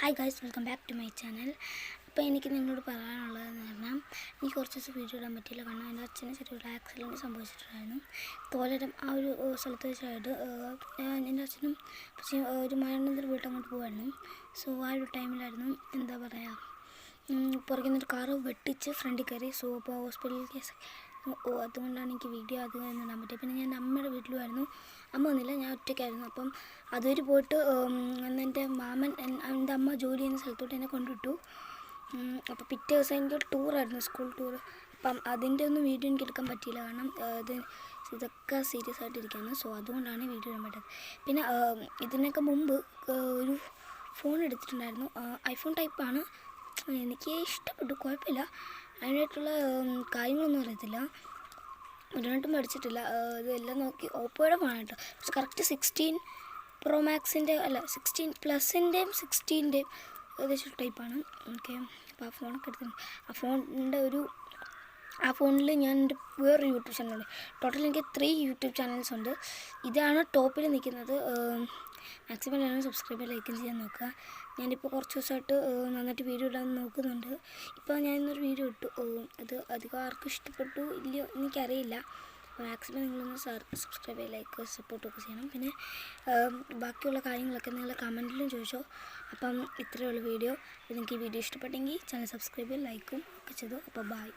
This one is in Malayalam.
Hi guys, welcome back to my channel. അപ്പോൾ എനിക്ക് നിങ്ങളോട് പറയാനുള്ളതെന്ന് പറഞ്ഞാൽ എനിക്ക് കുറച്ച് ദിവസം വീഡിയോ ഇടാൻ പറ്റിയില്ല. കാരണം എൻ്റെ അച്ഛന് ചെറിയൊരു ആക്സിഡൻറ്റ് സംഭവിച്ചിട്ടുണ്ടായിരുന്നു. തോലരം ആ ഒരു സ്ഥലത്ത് വെച്ചായിട്ട് എൻ്റെ അച്ഛനും പക്ഷേ ഒരു മരണത്തിൽ പോയിട്ട് അങ്ങോട്ട് പോകുമായിരുന്നു. സോ ആ ഒരു ടൈമിലായിരുന്നു എന്താ പറയുക, പുറകിൽ നിന്നൊരു കാറ് വെട്ടിച്ച് ഫ്രണ്ടിൽ കയറി. സോ അപ്പോൾ ഹോസ്പിറ്റൽ കേസ് അതുകൊണ്ടാണ് എനിക്ക് വീഡിയോ അത് ഇടാൻ പറ്റിയത്. പിന്നെ ഞാൻ അമ്മയുടെ വീട്ടിലുമായിരുന്നു. അമ്മ വന്നില്ല, ഞാൻ ഒറ്റയ്ക്കായിരുന്നു. അപ്പം അതുവരെ പോയിട്ട് എൻ്റെ മാമൻ എൻ്റെ അമ്മ ജോലി ചെയ്യുന്ന സ്ഥലത്തോട്ട് എന്നെ കൊണ്ടുവിട്ടു. അപ്പോൾ പിറ്റേ ദിവസം എനിക്കൊരു ടൂറായിരുന്നു, സ്കൂൾ ടൂർ. അപ്പം അതിൻ്റെ ഒന്നും വീഡിയോ എനിക്ക് എടുക്കാൻ പറ്റിയില്ല. കാരണം ഇതൊക്കെ സീരിയസ് ആയിട്ടിരിക്കുകയാണ്. സോ അതുകൊണ്ടാണ് വീഡിയോ ഇടാൻ പറ്റത്. പിന്നെ ഇതിനൊക്കെ മുമ്പ് ഒരു ഫോൺ എടുത്തിട്ടുണ്ടായിരുന്നു. ഐഫോൺ ടൈപ്പാണ്. എനിക്ക് ഇഷ്ടപ്പെട്ടു, കുഴപ്പമില്ല. അതിനായിട്ടുള്ള കാര്യങ്ങളൊന്നും അറിയത്തില്ല, ഒരുപാട്ടും പഠിച്ചിട്ടില്ല. ഇതെല്ലാം നോക്കി ഓപ്പോയുടെ ഫോണാണ് കേട്ടോ. പക്ഷെ കറക്റ്റ് 16 Pro Maxൻ്റെ അല്ല 16 Plusൻ്റെയും 16ൻ്റെയും ഏകദേശം ടൈപ്പാണ്. ഓക്കെ, അപ്പോൾ ആ ഫോണൊക്കെ എടുത്തിട്ടുണ്ട്. ആ ഫോണിൽ ഞാൻ എൻ്റെ വേറൊരു യൂട്യൂബ് ചാനലുണ്ട്. ടോട്ടൽ എനിക്ക് 3 യൂട്യൂബ് ചാനൽസ് ഉണ്ട്. ഇതാണ് ടോപ്പിൽ നിൽക്കുന്നത്. മാക്സിമം എല്ലാവരും സബ്സ്ക്രൈബ് ലൈക്കും ചെയ്യാൻ നോക്കുക. ഞാനിപ്പോൾ കുറച്ച് ദിവസമായിട്ട് നന്നായിട്ട് വീഡിയോ ഇടാൻ നോക്കുന്നുണ്ട്. ഇപ്പോൾ ഞാൻ ഇന്നൊരു വീഡിയോ ഇട്ടു. അത് അധികം ആർക്കും ഇഷ്ടപ്പെട്ടു ഇല്ലയോ എനിക്കറിയില്ല. അപ്പോൾ മാക്സിമം നിങ്ങളൊന്ന് സബ്സ്ക്രൈബ് ലൈക്ക് സപ്പോർട്ടൊക്കെ ചെയ്യണം. പിന്നെ ബാക്കിയുള്ള കാര്യങ്ങളൊക്കെ നിങ്ങൾ കമൻറ്റിലും ചോദിച്ചോ. അപ്പം ഇത്രയുള്ള വീഡിയോ. നിങ്ങൾക്ക് ഈ വീഡിയോ ഇഷ്ടപ്പെട്ടെങ്കിൽ ചാനൽ സബ്സ്ക്രൈബ് ലൈക്കും ഒക്കെ ചെയ്തു. അപ്പോൾ ബൈ.